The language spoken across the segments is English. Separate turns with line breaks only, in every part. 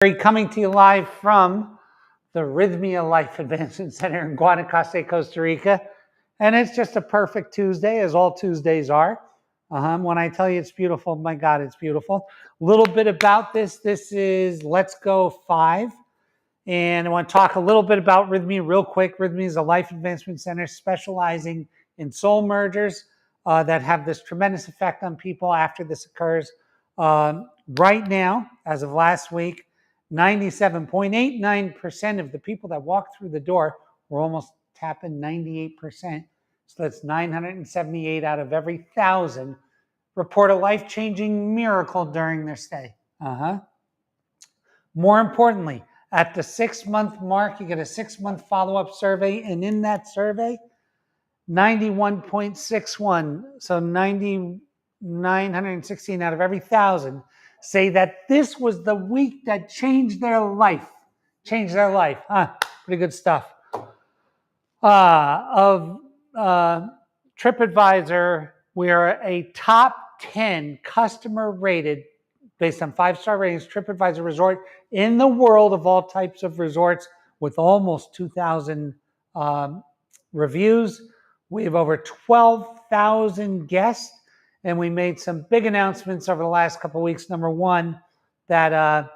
Gerry coming to you live from the Rythmia Life Advancement Center in Guanacaste, Costa Rica. And it's just a perfect Tuesday, as all Tuesdays are. When I tell you it's beautiful, my God, it's beautiful. A little bit about this. This is Let's Go 5. And I want to talk a little bit about Rythmia real quick. Rythmia is a life advancement center specializing in soul mergers that have this tremendous effect on people after this occurs. Right now, as of last week, 97.89% of the people that walk through the door were almost tapping 98%. So that's 978 out of every 1,000 report a life-changing miracle during their stay. More importantly, at the 6-month mark, you get a 6-month follow-up survey, and in that survey, 91.61, so 916 out of every 1,000 say that this was the week that changed their life. Changed their life. Pretty good stuff. TripAdvisor, we are a top 10 customer rated, based on 5-star ratings, TripAdvisor resort in the world of all types of resorts with almost 2,000 reviews. We have over 12,000 guests. And we made some big announcements over the last couple of weeks. Number one, that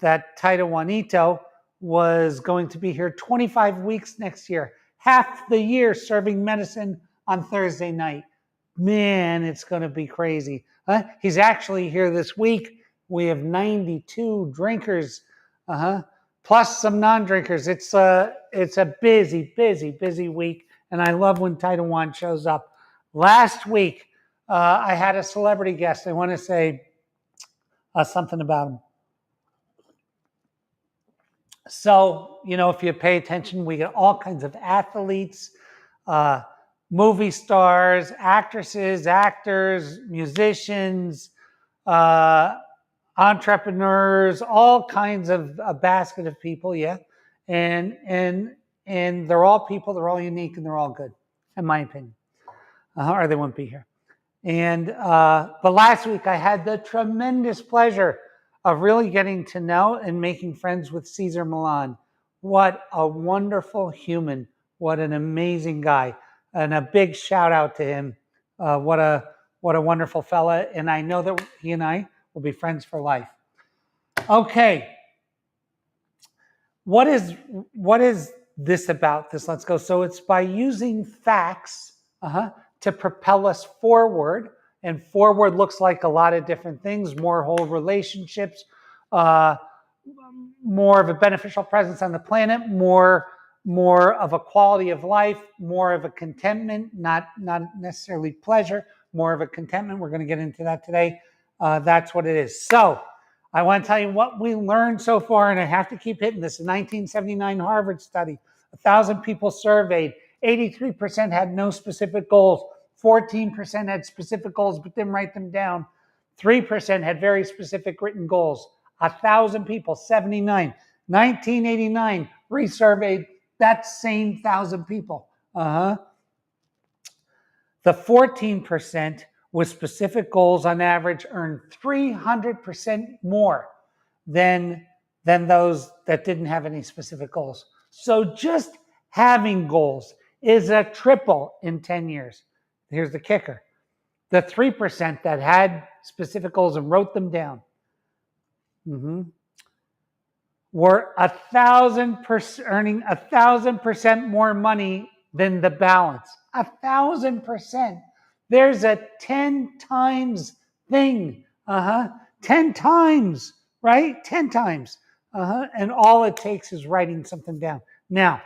Taita Juanito was going to be here 25 weeks next year, half the year serving medicine on Thursday night. Man, it's going to be crazy. He's actually here this week. We have 92 drinkers, plus some non-drinkers. It's a busy week, and I love when Taita Juan shows up. Last week, I had a celebrity guest. I want to say something about him. So, if you pay attention, we get all kinds of athletes, movie stars, actresses, actors, musicians, entrepreneurs, all kinds of a basket of people, yeah. And they're all people, they're all unique, and they're all good, in my opinion. Or they wouldn't be here. But last week I had the tremendous pleasure of really getting to know and making friends with Cesar Millan. What a wonderful human. What an amazing guy. And a big shout out to him. What a wonderful fella. And I know that he and I will be friends for life. Okay. What is this about, this Let's Go? So it's by using facts to propel us forward. And forward looks like a lot of different things: more whole relationships, more of a beneficial presence on the planet, more of a quality of life, more of a contentment, not necessarily pleasure, more of a contentment. We're going to get into that today. That's what it is. So I want to tell you what we learned so far, and I have to keep hitting this. A 1979 Harvard study, 1,000 people surveyed, 83% had no specific goals. 14% had specific goals but didn't write them down. 3% had very specific written goals. 1,000 people, 79. 1989, resurveyed that same 1,000 people. The 14% with specific goals on average earned 300% more than those that didn't have any specific goals. So just having goals is a triple in 10 years. Here's the kicker. The 3% that had specific goals and wrote them down were 1,000% earning 1,000% more money than the balance. 1,000%. There's a 10 times thing. 10 times, right? 10 times. And all it takes is writing something down. Now,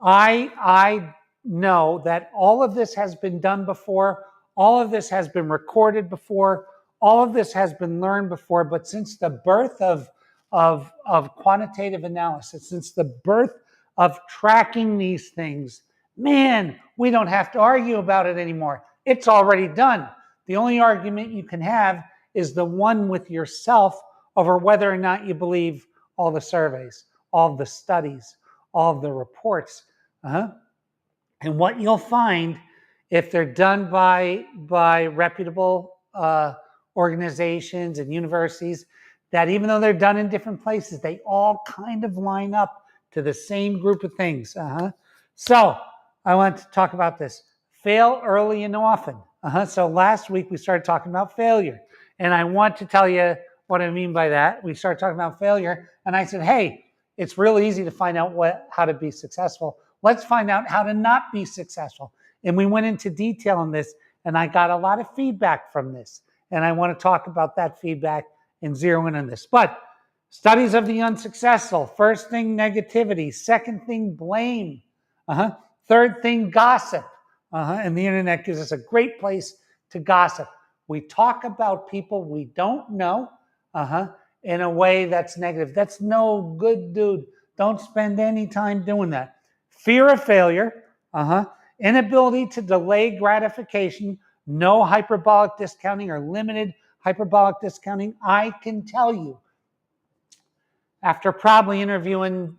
I know that all of this has been done before. All of this has been recorded before. All of this has been learned before. But since the birth of quantitative analysis, since the birth of tracking these things, man, we don't have to argue about it anymore. It's already done. The only argument you can have is the one with yourself over whether or not you believe all the surveys, all the studies, all the reports. And what you'll find, if they're done by reputable organizations and universities, that even though they're done in different places, they all kind of line up to the same group of things. So I want to talk about this. Fail early and often. So last week we started talking about failure. And I want to tell you what I mean by that. We started talking about failure. And I said, hey, it's really easy to find out how to be successful. Let's find out how to not be successful. And we went into detail on this. And I got a lot of feedback from this. And I want to talk about that feedback and zero in on this. But studies of the unsuccessful. First thing, negativity. Second thing, blame. Third thing, gossip. And the internet gives us a great place to gossip. We talk about people we don't know in a way that's negative. That's no good, dude. Don't spend any time doing that. Fear of failure. Inability to delay gratification. No hyperbolic discounting or limited hyperbolic discounting. I can tell you, after probably interviewing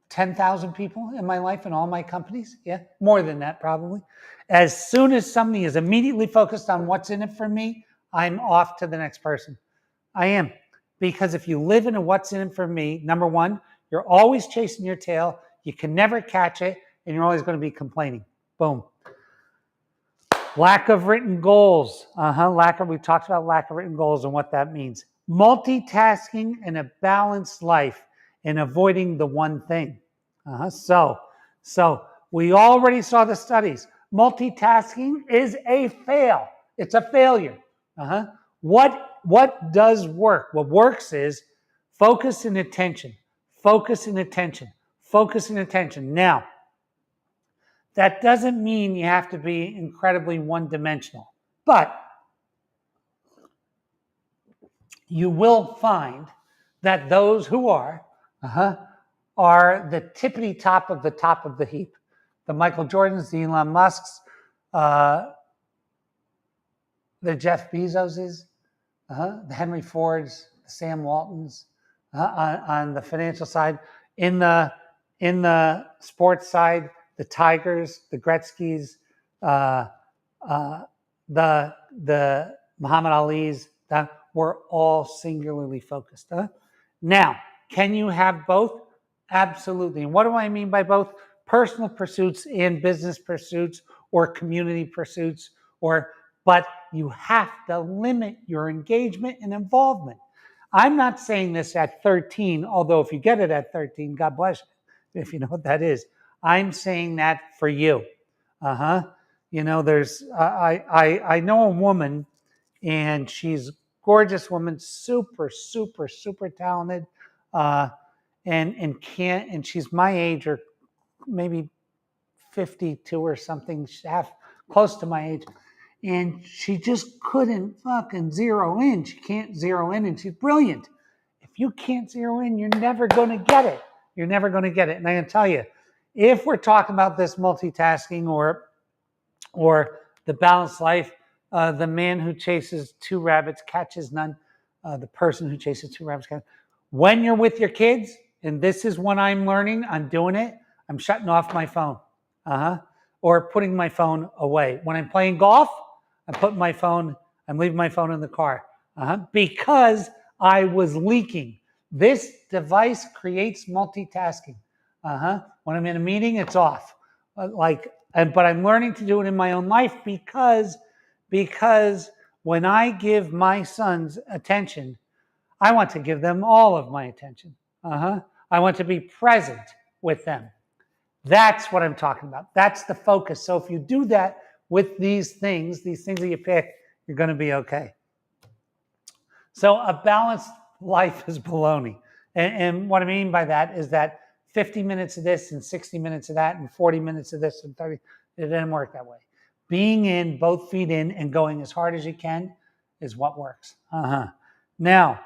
10,000 people in my life in all my companies, more than that probably, as soon as somebody is immediately focused on what's in it for me, I'm off to the next person. I am. Because if you live in a what's in it for me, number one, you're always chasing your tail, you can never catch it, and you're always going to be complaining. Boom. Lack of written goals. We talked about lack of written goals and what that means. Multitasking and a balanced life and avoiding the one thing. So we already saw the studies. Multitasking is a fail. It's a failure. What does work? What works is focus and attention. Focus and attention. Focus and attention. Now, that doesn't mean you have to be incredibly one-dimensional, but you will find that those who are the tippity top of the heap. The Michael Jordans, the Elon Musks, the Jeff Bezoses, the Henry Fords, the Sam Waltons, on the financial side. In the sports side, the Tigers, the Gretzkys, the Muhammad Ali's, we're all singularly focused. Now, can you have both? Absolutely. And what do I mean by both? Personal pursuits and business pursuits or community pursuits, but you have to limit your engagement and involvement. I'm not saying this at 13, although if you get it at 13, God bless you, if you know what that is. I'm saying that for you. You know, I know a woman, and she's a gorgeous woman, super, super, super talented, and she's my age or maybe 52 or something, close to my age. And she just couldn't fucking zero in. She can't zero in, and she's brilliant. If you can't zero in, you're never going to get it. You're never going to get it. And I can tell you, if we're talking about this multitasking or the balanced life, the man who chases two rabbits catches none. The person who chases two rabbits catches. When you're with your kids, and this is what I'm learning, I'm doing it, I'm shutting off my phone. Or putting my phone away. When I'm playing golf, I'm leaving my phone in the car. Because I was leaking. This device creates multitasking. When I'm in a meeting, it's off. But I'm learning to do it in my own life because when I give my sons attention, I want to give them all of my attention. I want to be present with them. That's what I'm talking about. That's the focus. So if you do that with these things that you pick, you're going to be okay. So a balanced life is baloney. And what I mean by that is that 50 minutes of this and 60 minutes of that and 40 minutes of this and 30, it doesn't work that way. Being in, both feet in, and going as hard as you can is what works. Now,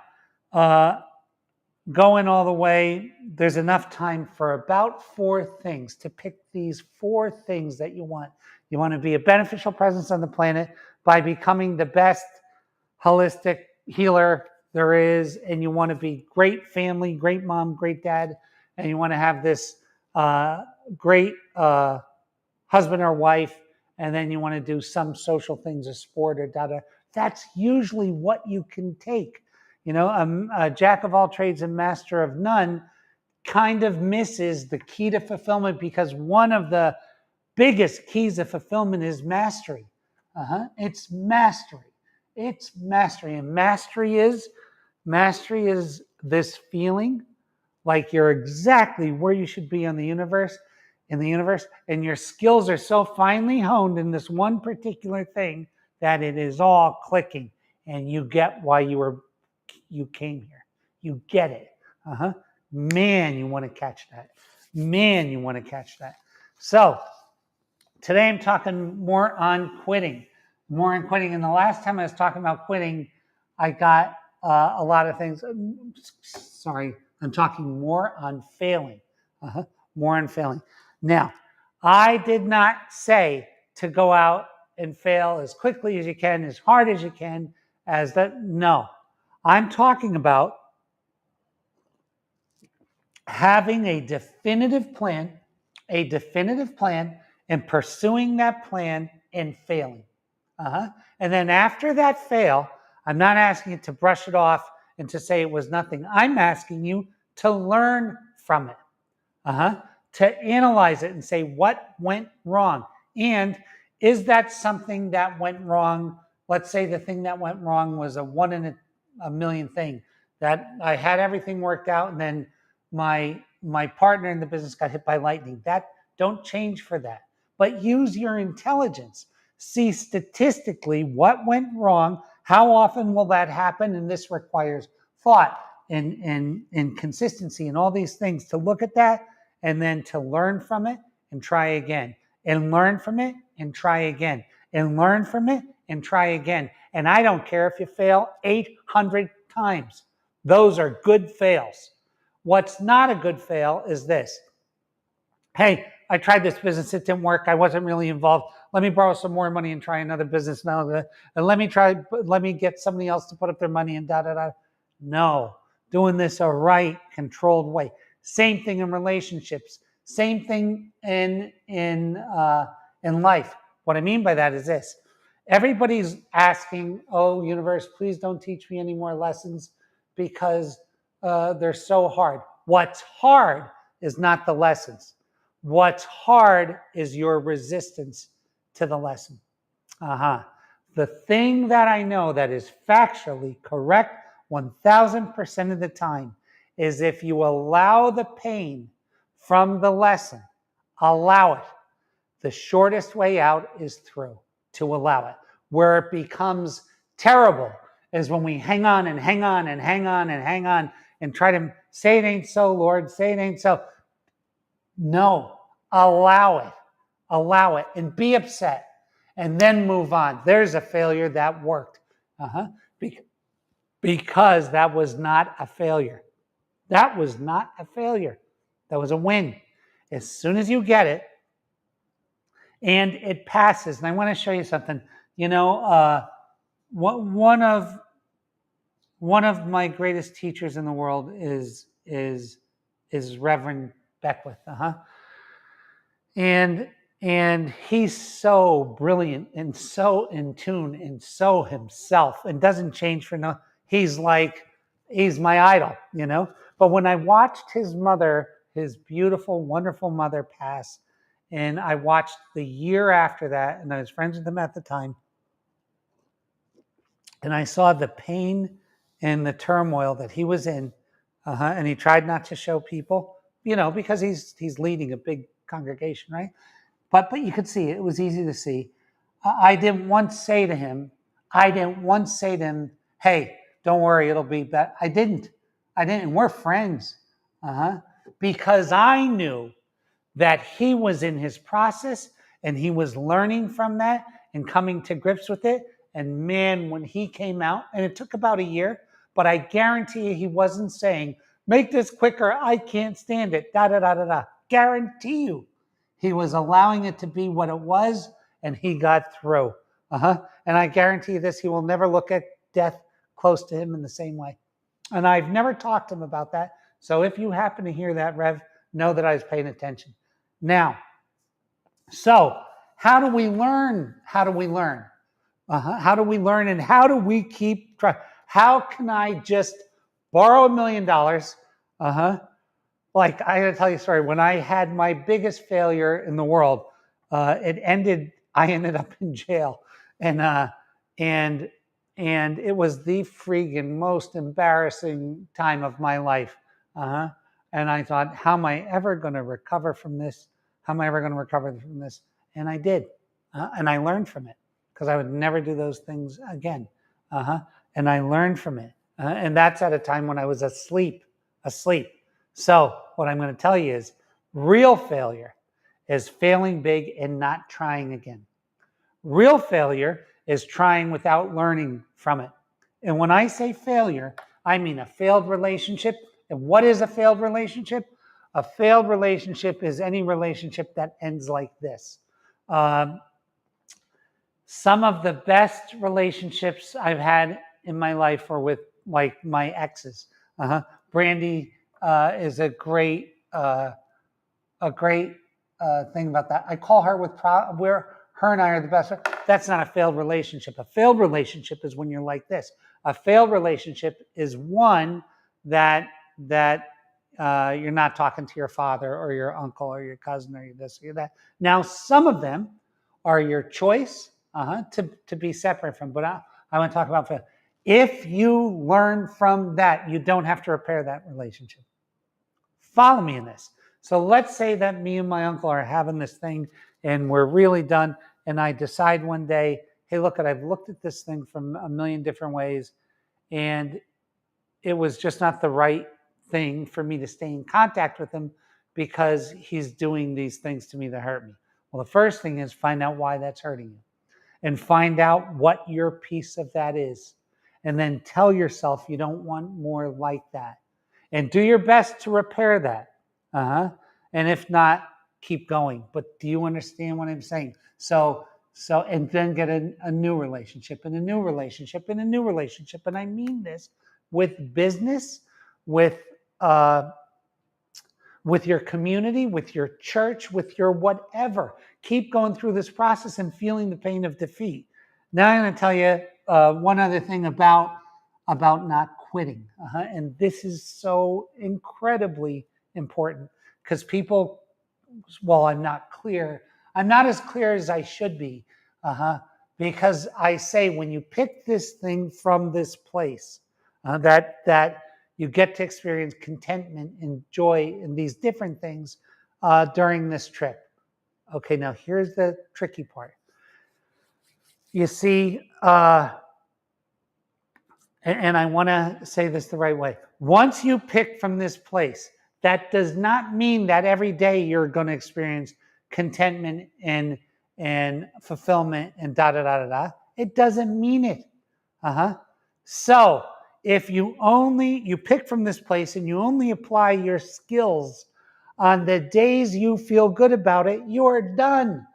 going all the way, there's enough time for about 4 things to pick these 4 things that you want. You want to be a beneficial presence on the planet by becoming the best holistic healer there is, and you want to be great family, great mom, great dad, and you want to have this great husband or wife, and then you want to do some social things, a sport or da-da. That's usually what you can take. A jack of all trades and master of none kind of misses the key to fulfillment, because one of the biggest keys of fulfillment is mastery. It's mastery. It's mastery. And mastery is this feeling like you're exactly where you should be in the universe, and your skills are so finely honed in this one particular thing that it is all clicking, and you get why you came here. You get it. Man, you want to catch that. Man, you want to catch that. So today I'm talking more on quitting. And the last time I was talking about quitting, I got a lot of things. Sorry, I'm talking more on failing. More on failing. Now, I did not say to go out and fail as quickly as you can, as hard as you can, no. I'm talking about having a definitive plan, and pursuing that plan and failing. And then after that fail, I'm not asking you to brush it off and to say it was nothing. I'm asking you to learn from it, to analyze it and say what went wrong. And is that something that went wrong? Let's say the thing that went wrong was a 1 in a million thing, that I had everything worked out, and then my partner in the business got hit by lightning. Don't change for that, but use your intelligence. See statistically what went wrong, how often will that happen, and this requires thought and consistency and all these things to look at that, and then to learn from it and try again, and learn from it and try again, and learn from it and try again. And I don't care if you fail 800 times. Those are good fails. What's not a good fail is this. Hey, I tried this business, it didn't work, I wasn't really involved. Let me borrow some more money and try another business now. And let me get somebody else to put up their money and da-da-da. No, doing this a right, controlled way. Same thing in relationships. Same thing in life. What I mean by that is this. Everybody's asking, oh, universe, please don't teach me any more lessons because they're so hard. What's hard is not the lessons. What's hard is your resistance to the lesson. The thing that I know that is factually correct 1,000% of the time is if you allow the pain from the lesson, allow it. The shortest way out is through, to allow it. Where it becomes terrible is when we hang on and hang on and hang on and hang on and try to say it ain't so, Lord, say it ain't so. No, allow it and be upset and then move on. There's a failure that worked. Because that was not a failure. That was not a failure. That was a win. As soon as you get it and it passes, and I want to show you something. One of my greatest teachers in the world is Reverend Beckwith. And he's so brilliant and so in tune and so himself and doesn't change for no. He's my idol, But when I watched his mother, his beautiful, wonderful mother pass, and I watched the year after that, and I was friends with him at the time, and I saw the pain and the turmoil that he was in, and he tried not to show people, because he's leading a big congregation, right? But you could see it was easy to see. I didn't once say to him, hey, don't worry, it'll be better. I didn't. And we're friends. Because I knew that he was in his process and he was learning from that and coming to grips with it. And man, when he came out, and it took about a year, but I guarantee you he wasn't saying, make this quicker, I can't stand it, da-da-da-da-da. Guarantee you. He was allowing it to be what it was, and he got through. And I guarantee you this, he will never look at death close to him in the same way. And I've never talked to him about that. So if you happen to hear that, Rev, know that I was paying attention. Now, so how do we learn? How do we learn and how do we keep trying? How can I just borrow $1 million? Like, I gotta tell you a story. When I had my biggest failure in the world, I ended up in jail. And it was the freaking most embarrassing time of my life. And I thought, how am I ever going to recover from this? How am I ever going to recover from this? And I did. And I learned from it, because I would never do those things again. And I learned from it. And that's at a time when I was asleep. So what I'm going to tell you is, real failure is failing big and not trying again. Real failure is trying without learning from it. And when I say failure, I mean a failed relationship. And what is a failed relationship? A failed relationship is any relationship that ends like this. Some of the best relationships I've had in my life are with, like, my exes. Brandy is a great thing about that. I call her where her and I are the best. That's not a failed relationship. A failed relationship is when you're like this. A failed relationship is one that you're not talking to your father or your uncle or your cousin or your this or that. Now, some of them are your choice to be separate from. But I want to talk about failure. If you learn from that, you don't have to repair that relationship. Follow me in this. So let's say that me and my uncle are having this thing and we're really done. And I decide one day, hey, look, I've looked at this thing from a million different ways, and it was just not the right thing for me to stay in contact with him because he's doing these things to me that hurt me. Well, the first thing is find out why that's hurting you, and find out what your piece of that is. And then tell yourself you don't want more like that. And do your best to repair that. And if not, keep going. But do you understand what I'm saying? So and then get a new relationship, and a new relationship, and a new relationship. And I mean this with business, with your community, with your church, with your whatever. Keep going through this process and feeling the pain of defeat. Now I'm going to tell you one other thing about not quitting. And this is so incredibly important, because people, well, I'm not as clear as I should be, because I say when you pick this thing from this place, that you get to experience contentment and joy in these different things during this trip. Okay, now here's the tricky part. You see, and I want to say this the right way. Once you pick from this place, that does not mean that every day you're going to experience contentment and fulfillment and da-da-da-da-da. It doesn't mean it. So if you pick from this place and you only apply your skills on the days you feel good about it, you're done.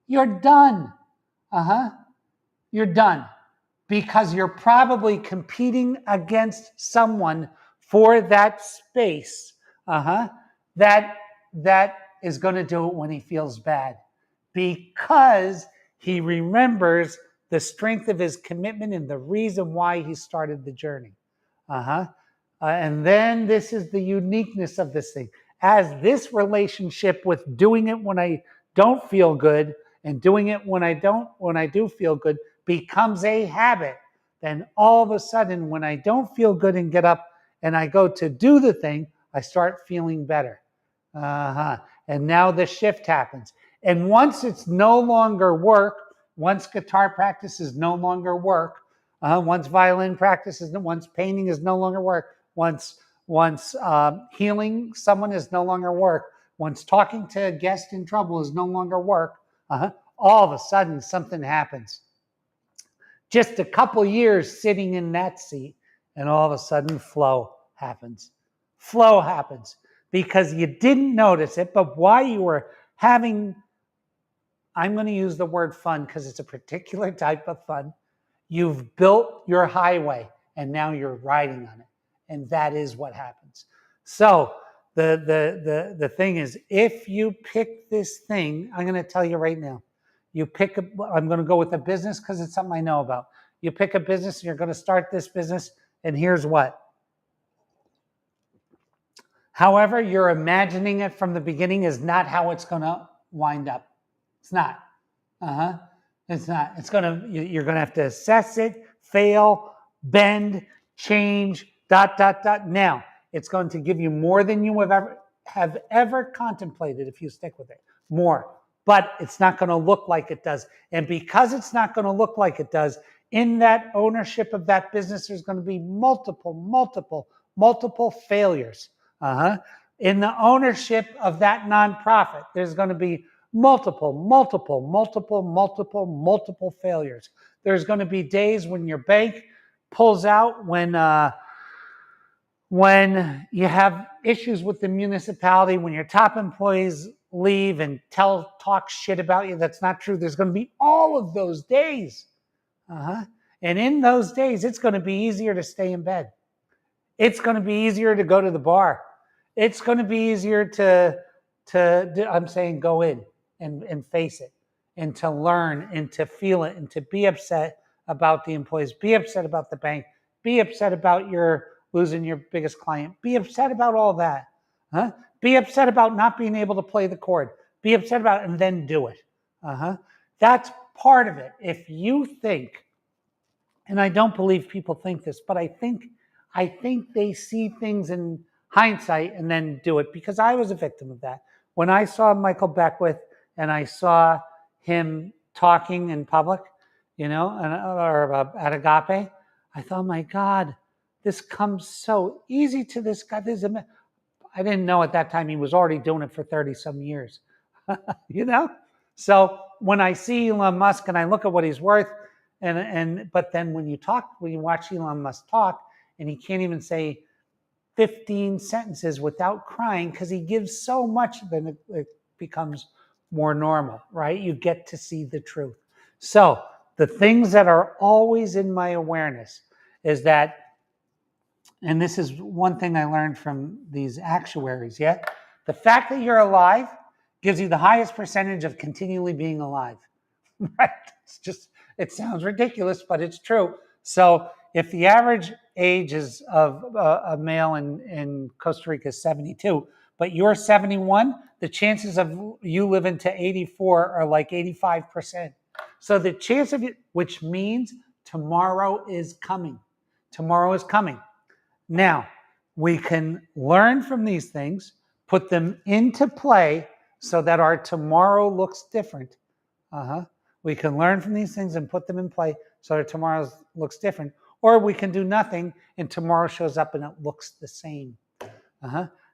You're done. You're done. Because you're probably competing against someone for that space that is going to do it when he feels bad, because he remembers the strength of his commitment and the reason why he started the journey. And then this is the uniqueness of this thing. As this relationship with doing it when I don't feel good and doing it when I do feel good becomes a habit, then all of a sudden when I don't feel good and get up and I go to do the thing, I start feeling better. And now the shift happens. And once it's no longer work, once guitar practice is no longer work, once violin practice once painting is no longer work, once healing someone is no longer work, once talking to a guest in trouble is no longer work, all of a sudden something happens. Just a couple years sitting in that seat, and all of a sudden flow happens. Flow happens because you didn't notice it, but while you were having, I'm going to use the word fun because it's a particular type of fun, you've built your highway and now you're riding on it. And that is what happens. So the thing is, if you pick this thing, I'm going to tell you right now, I'm going to go with a business because it's something I know about. You pick a business and you're going to start this business And here's what. However, you're imagining it from the beginning is not how it's going to wind up. It's not. It's not. You're going to have to assess it, fail, bend, change, ... Now, it's going to give you more than you have ever contemplated if you stick with it. More. But it's not going to look like it does. And because it's not going to look like it does, in that ownership of that business, there's going to be multiple failures. In the ownership of that nonprofit, there's going to be multiple failures. There's going to be days when your bank pulls out, when you have issues with the municipality, when your top employees leave and talk shit about you that's not true. There's going to be all of those days. And in those days, it's going to be easier to stay in bed. It's going to be easier to go to the bar. It's going to be easier I'm saying go in and face it and to learn and to feel it and to be upset about the employees, be upset about the bank, be upset about your losing your biggest client, be upset about all that. Be upset about not being able to play the chord. Be upset about it and then do it. That's part of it. If you think, and I don't believe people think this, but I think they see things in hindsight and then do it, because I was a victim of that. When I saw Michael Beckwith and I saw him talking in public, or at Agape, I thought, my God, this comes so easy to this guy. I didn't know at that time he was already doing it for 30 some years, So when I see Elon Musk and I look at what he's worth, but then when you watch Elon Musk talk, and he can't even say 15 sentences without crying because he gives so much, then it becomes more normal, right? You get to see the truth. So the things that are always in my awareness is that, and this is one thing I learned from these actuaries, the fact that you're alive gives you the highest percentage of continually being alive, right? It sounds ridiculous, but it's true. So if the average age is of a male in Costa Rica is 72, but you're 71, the chances of you living to 84 are like 85%. So the chance of it, which means tomorrow is coming. Tomorrow is coming. Now, we can learn from these things, put them into play so that our tomorrow looks different. We can learn from these things and put them in play so that tomorrow looks different. Or we can do nothing and tomorrow shows up and it looks the same.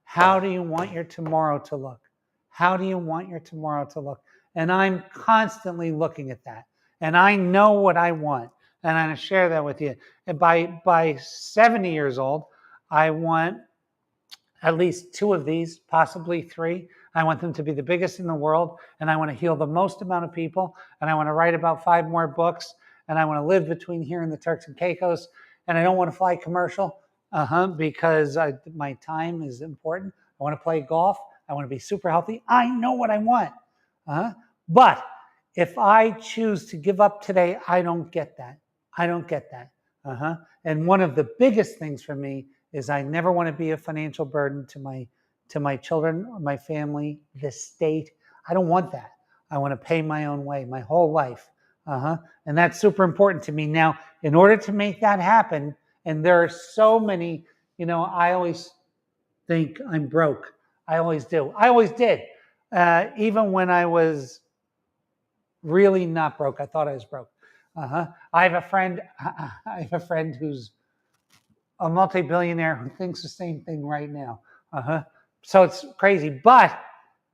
How do you want your tomorrow to look? How do you want your tomorrow to look? And I'm constantly looking at that. And I know what I want. And I'm going to share that with you. And by 70 years old, I want at least 2 of these, possibly 3. I want them to be the biggest in the world, and I want to heal the most amount of people, and I want to write about 5 more books, and I want to live between here and the Turks and Caicos, and I don't want to fly commercial because my time is important. I want to play golf. I want to be super healthy. I know what I want. But if I choose to give up today, I don't get that. And one of the biggest things for me is I never want to be a financial burden to my children or my family, the state. I don't want that. I want to pay my own way my whole life. And that's super important to me. Now, in order to make that happen, and there are so many, I always think I'm broke. I always do. I always did. Even when I was really not broke, I thought I was broke. I have a friend who's a multi-billionaire who thinks the same thing right now. So it's crazy. But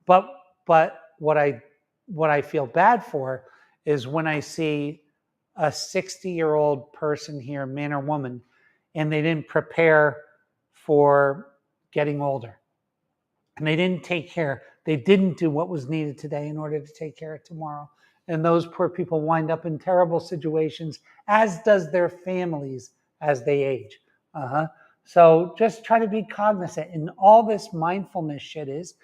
what I feel bad for is when I see a 60-year-old person here, man or woman, and they didn't prepare for getting older. And they didn't take care. They didn't do what was needed today in order to take care of tomorrow. And those poor people wind up in terrible situations, as does their families as they age. So just try to be cognizant. And all this mindfulness shit is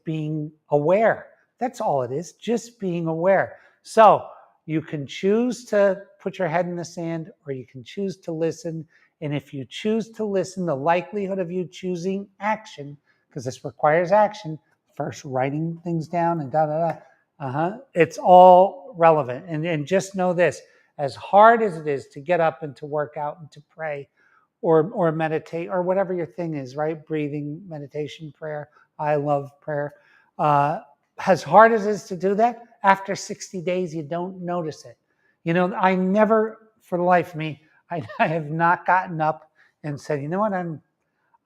being aware. That's all it is, just being aware. So you can choose to put your head in the sand, or you can choose to listen And if you choose to listen, the likelihood of you choosing action, because this requires action, first writing things down and it's all relevant. And just know this, as hard as it is to get up and to work out and to pray or meditate or whatever your thing is, right? Breathing, meditation, prayer. I love prayer. As hard as it is to do that, after 60 days, you don't notice it. I never, for the life of me, I have not gotten up and said, you know what,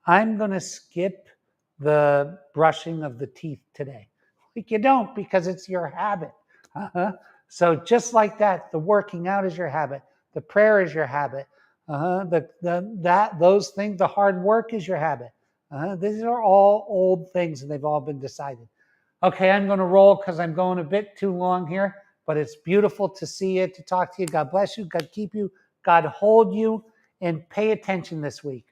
I'm going to skip the brushing of the teeth today. Like, you don't, because it's your habit. So just like that, the working out is your habit. The prayer is your habit. Those things, the hard work is your habit. These are all old things, and they've all been decided. Okay, I'm going to roll because I'm going a bit too long here, but it's beautiful to see you, to talk to you. God bless you. God keep you. God hold you, and pay attention this week.